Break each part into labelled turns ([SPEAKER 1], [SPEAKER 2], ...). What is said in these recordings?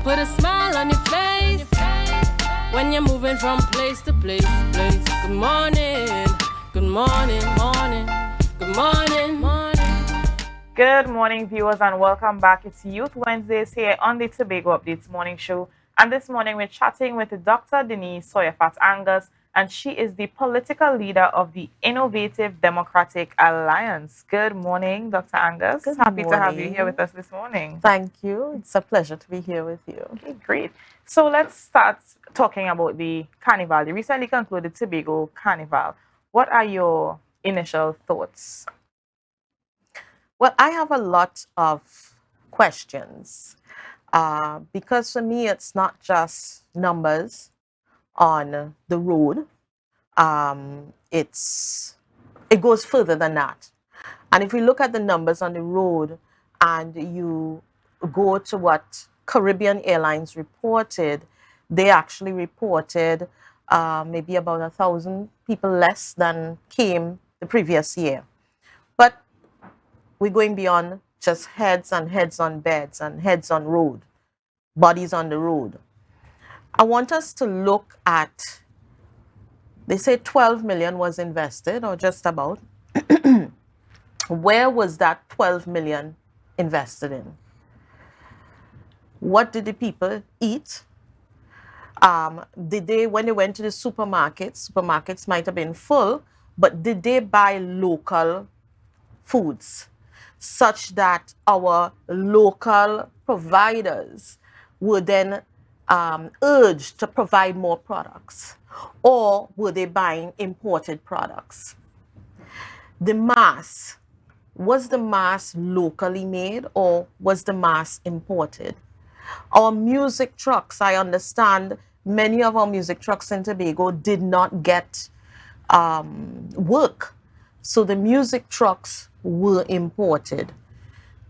[SPEAKER 1] put a smile on your face when you're moving from place to place. Good morning, good morning, morning, good morning, morning.
[SPEAKER 2] Good morning, viewers, and welcome back. It's Youth Wednesdays here on the Tobago Updates Morning Show. And this morning we're chatting with Dr. Denise Tsoiafatt Angus, and she is the political leader of the Innovative Democratic Alliance. Good morning, Dr. Angus.
[SPEAKER 3] Good
[SPEAKER 2] Happy
[SPEAKER 3] morning.
[SPEAKER 2] to have you here with us this morning.
[SPEAKER 3] Thank you. It's a pleasure to be here with you.
[SPEAKER 2] Okay, great. So let's start talking about the Carnival. The recently concluded Tobago Carnival. What are your initial thoughts?
[SPEAKER 3] Well, I have a lot of questions because for me, it's not just numbers on the road. It goes further than that. And if we look at the numbers on the road and you go to what Caribbean Airlines reported, they actually reported maybe about 1,000 people less than came the previous year. But we're going beyond just heads and heads on beds and heads on road, bodies on the road. I want us to look at, they say 12 million was invested, or just about. Where was that 12 million invested in? What did the people eat? Did they, when they went to the supermarkets might have been full, but did they buy local foods such that our local providers were then urged to provide more products? Or were they buying imported products? The mass, was the mass locally made or was the mass imported? Our music trucks, I understand many of our music trucks in Tobago did not get work. So the music trucks were imported.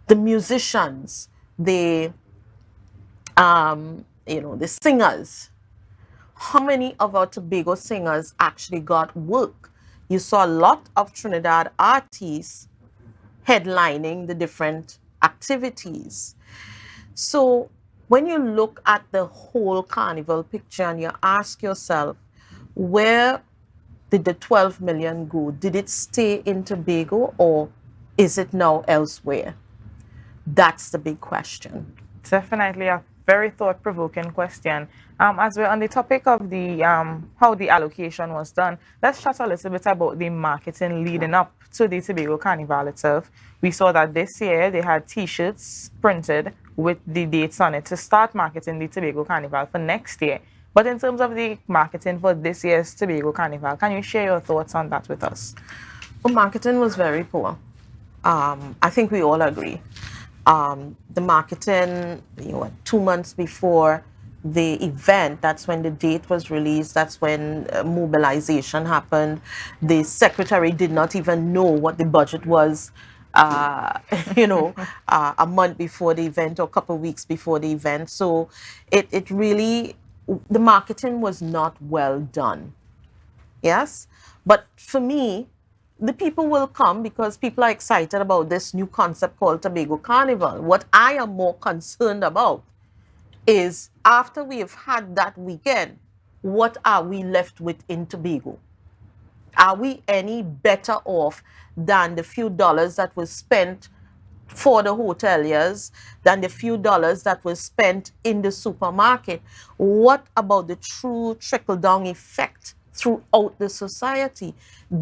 [SPEAKER 3] The musicians, the singers, how many of our Tobago singers actually got work? You saw a lot of Trinidad artists headlining the different activities. So when you look at the whole carnival picture and you ask yourself, where did the 12 million go? Did it stay in Tobago or is it now elsewhere? That's the big question.
[SPEAKER 2] Definitely a very thought-provoking question. As we're on the topic of the how the allocation was done, let's chat a little bit about the marketing leading up to the Tobago Carnival itself. We saw that this year they had T-shirts printed with the dates on it to start marketing the Tobago Carnival for next year. But in terms of the marketing for this year's Tobago Carnival, can you share your thoughts on that with us?
[SPEAKER 3] Well, marketing was very poor. I think we all agree. The marketing, 2 months before the event, that's when the date was released, that's when mobilization happened. The secretary did not even know what the budget was, a month before the event or a couple of weeks before the event. So it really, the marketing was not well done. Yes? But for me, the people will come because people are excited about this new concept called Tobago Carnival. What I am more concerned about is after we have had that weekend, what are we left with in Tobago? Are we any better off than the few dollars that was spent for the hoteliers, than the few dollars that was spent in the supermarket? What about the true trickle-down effect throughout the society?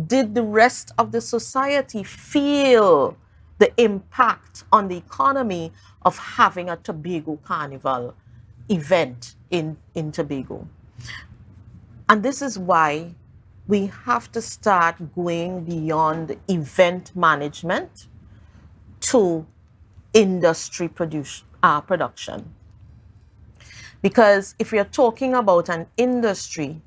[SPEAKER 3] Did the rest of the society feel the impact on the economy of having a Tobago Carnival event in Tobago? And this is why we have to start going beyond event management to industry production. Because if we are talking about an industry,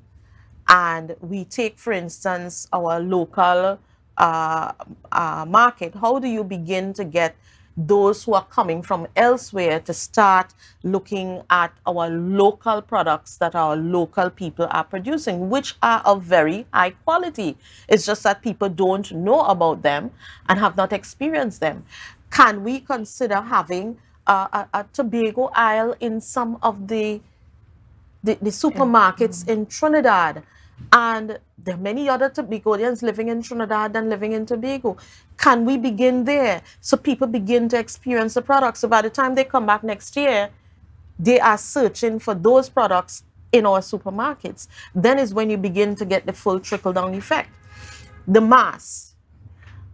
[SPEAKER 3] and we take, for instance, our local market, how do you begin to get those who are coming from elsewhere to start looking at our local products that our local people are producing, which are of very high quality? It's just that people don't know about them and have not experienced them. Can we consider having a Tobago aisle in some of the supermarkets in Trinidad. And there are many other Tobagonians living in Trinidad than living in Tobago. Can we begin there so people begin to experience the products? So by the time they come back next year, they are searching for those products in our supermarkets. Then is when you begin to get the full trickle-down effect. The mass.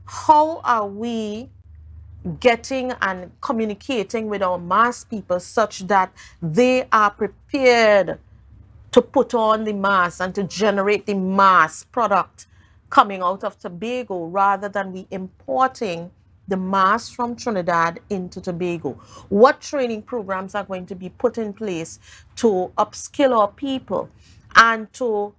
[SPEAKER 3] How are we getting and communicating with our mass people such that they are prepared to put on the mass and to generate the mass product coming out of Tobago rather than we importing the mass from Trinidad into Tobago? What training programs are going to be put in place to upskill our people and to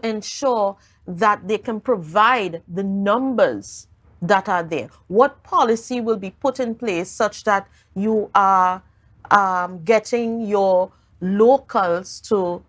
[SPEAKER 3] ensure that they can provide the numbers that are there? What policy will be put in place such that you are getting your locals to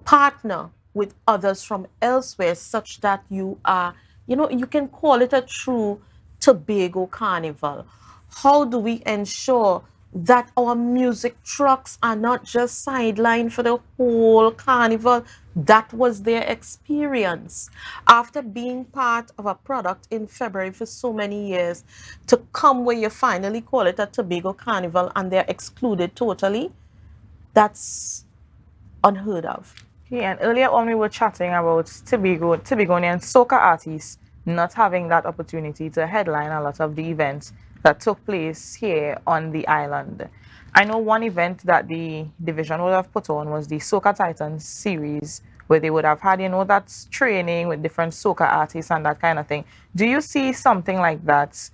[SPEAKER 3] partner with others from elsewhere such that you are, you can call it a true Tobago Carnival? How do we ensure that our music trucks are not just sidelined for the whole carnival? That was their experience. After being part of a product in February for so many years, to come where you finally call it a Tobago Carnival and they're excluded totally, that's unheard of.
[SPEAKER 2] Yeah, and earlier on we were chatting about Tobagonian soca artists not having that opportunity to headline a lot of the events that took place here on the island. I know one event that the division would have put on was the Soca Titans series, where they would have had, that training with different soca artists and that kind of thing. Do you see something like that,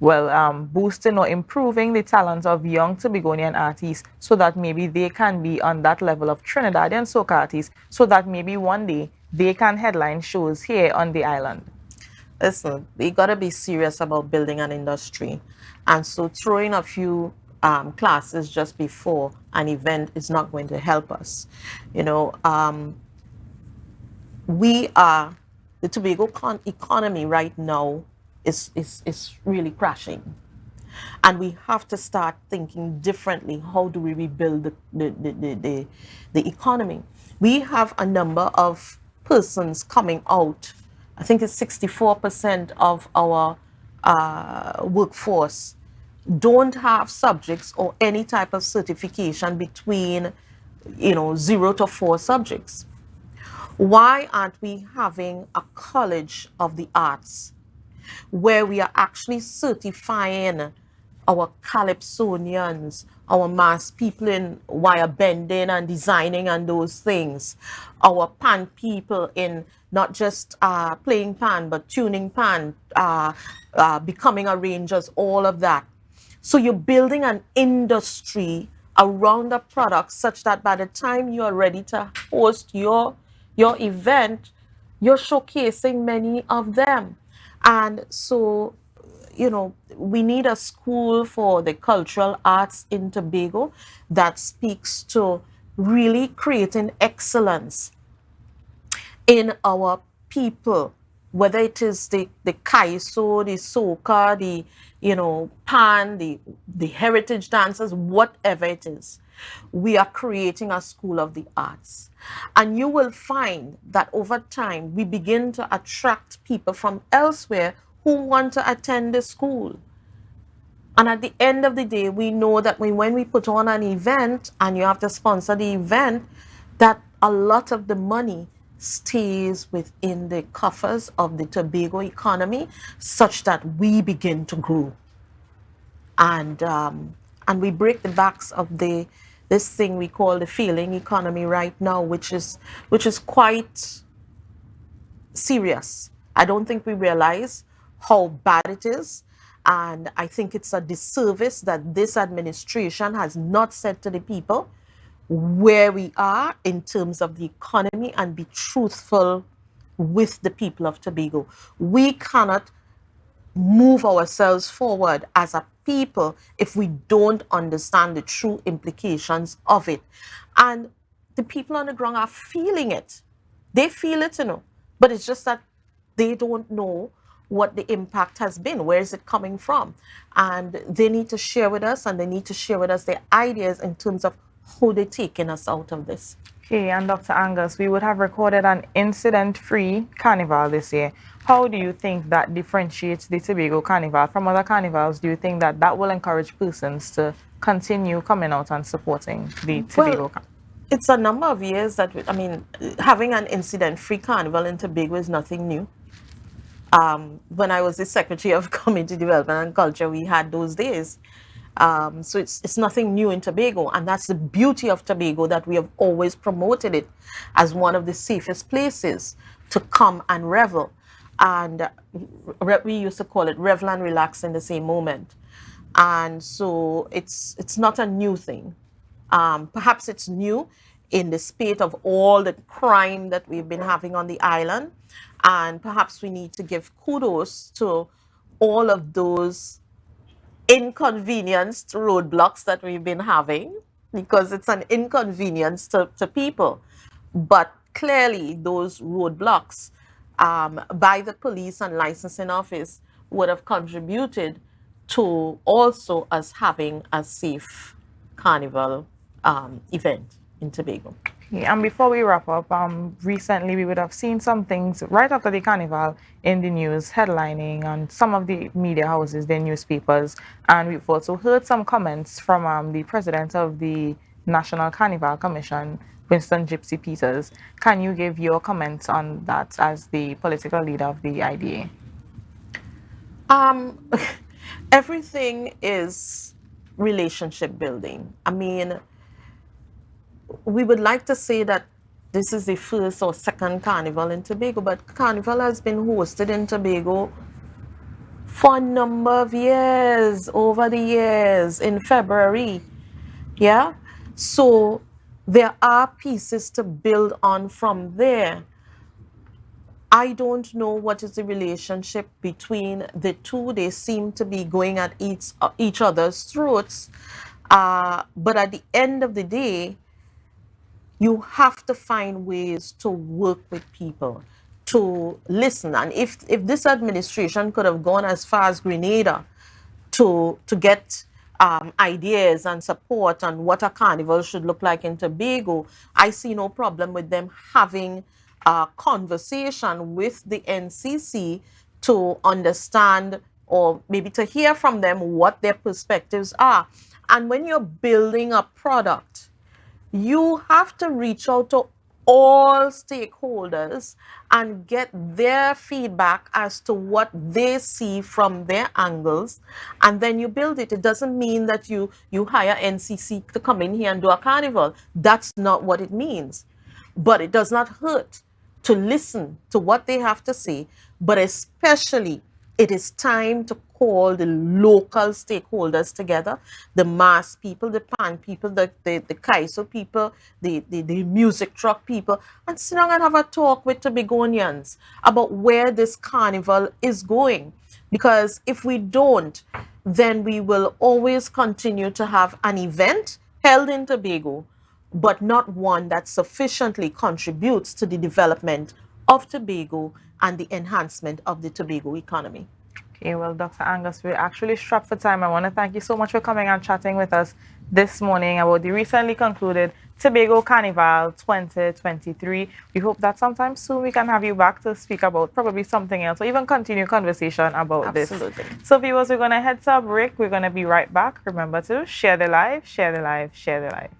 [SPEAKER 2] boosting or improving the talents of young Tobagonian artists so that maybe they can be on that level of Trinidadian soca artists, so that maybe one day they can headline shows here on the island?
[SPEAKER 3] Listen, we got to be serious about building an industry. And so throwing a few classes just before an event is not going to help us. We are, the Tobago economy right now is really crashing. And we have to start thinking differently. How do we rebuild the economy? We have a number of persons coming out. I think it's 64% of our workforce don't have subjects or any type of certification between 0 to 4 subjects. Why aren't we having a college of the arts where we are actually certifying our calypsonians, our mass people in wire bending and designing and those things, our pan people in not just playing pan, but tuning pan, becoming arrangers, all of that. So you're building an industry around a product such that by the time you are ready to host your event, you're showcasing many of them. And so, we need a school for the cultural arts in Tobago that speaks to really creating excellence in our people, whether it is the kaiso, the soca, the pan, the heritage dances, whatever it is. We are creating a school of the arts. And you will find that over time, we begin to attract people from elsewhere who want to attend the school. And at the end of the day, we know that when we put on an event and you have to sponsor the event, that a lot of the money stays within the coffers of the Tobago economy such that we begin to grow. And we break the backs of this thing we call the failing economy right now, which is quite serious. I don't think we realize how bad it is. And I think it's a disservice that this administration has not said to the people where we are in terms of the economy and be truthful with the people of Tobago. We cannot move ourselves forward as a people if we don't understand the true implications of it. And the people on the ground are feeling it. They feel it, but it's just that they don't know what the impact has been. Where is it coming from? And they need to share with us, and they need to share with us their ideas in terms of how they're taking us out of this.
[SPEAKER 2] Okay, and Dr. Angus, we would have recorded an incident-free carnival this year. How do you think that differentiates the Tobago Carnival from other carnivals? Do you think that that will encourage persons to continue coming out and supporting the Tobago Carnival?
[SPEAKER 3] It's a number of years that, I mean, having an incident-free carnival in Tobago is nothing new. When I was the Secretary of Community Development and Culture, we had those days. So it's nothing new in Tobago, and that's the beauty of Tobago, that we have always promoted it as one of the safest places to come and revel. And we used to call it revel and relax in the same moment. And so it's not a new thing. Perhaps it's new in the spate of all the crime that we've been having on the island. And perhaps we need to give kudos to all of those inconvenienced roadblocks that we've been having, because it's an inconvenience to people. But clearly, those roadblocks by the police and licensing office would have contributed to also us having a safe carnival event in Tobago.
[SPEAKER 2] Yeah, and before we wrap up, recently we would have seen some things right after the carnival in the news, headlining on some of the media houses, their newspapers, and we've also heard some comments from the president of the National Carnival Commission, Winston Gypsy Peters. Can you give your comments on that as the political leader of the I.D.A?
[SPEAKER 3] Everything is relationship building. I mean, we would like to say that this is the first or second carnival in Tobago, but carnival has been hosted in Tobago for a number of years, over the years, in February. Yeah? So there are pieces to build on from there. I don't know what is the relationship between the two. They seem to be going at each other's throats. But at the end of the day, you have to find ways to work with people, to listen. And if this administration could have gone as far as Grenada to get ideas and support on what a carnival should look like in Tobago, I see no problem with them having a conversation with the NCC to understand, or maybe to hear from them, what their perspectives are. And when you're building a product, you have to reach out to all stakeholders and get their feedback as to what they see from their angles, and then you build it. It doesn't mean that you hire NCC to come in here and do a carnival. That's not what it means. But it does not hurt to listen to what they have to say, but especially it is time to call the local stakeholders together, the mass people, the pan people, the Kaiso people, the music truck people, and sit down and have a talk with Tobagonians about where this carnival is going. Because if we don't, then we will always continue to have an event held in Tobago, but not one that sufficiently contributes to the development of Tobago and the enhancement of the Tobago economy.
[SPEAKER 2] Okay, well, Dr. Angus, we're actually strapped for time. I want to thank you so much for coming and chatting with us this morning about the recently concluded Tobago Carnival 2023. We hope that sometime soon we can have you back to speak about probably something else, or even continue conversation about
[SPEAKER 3] Absolutely.
[SPEAKER 2] this. So viewers, we're going to head to a break. We're going to be right back. Remember to share the live, share the live, share the live.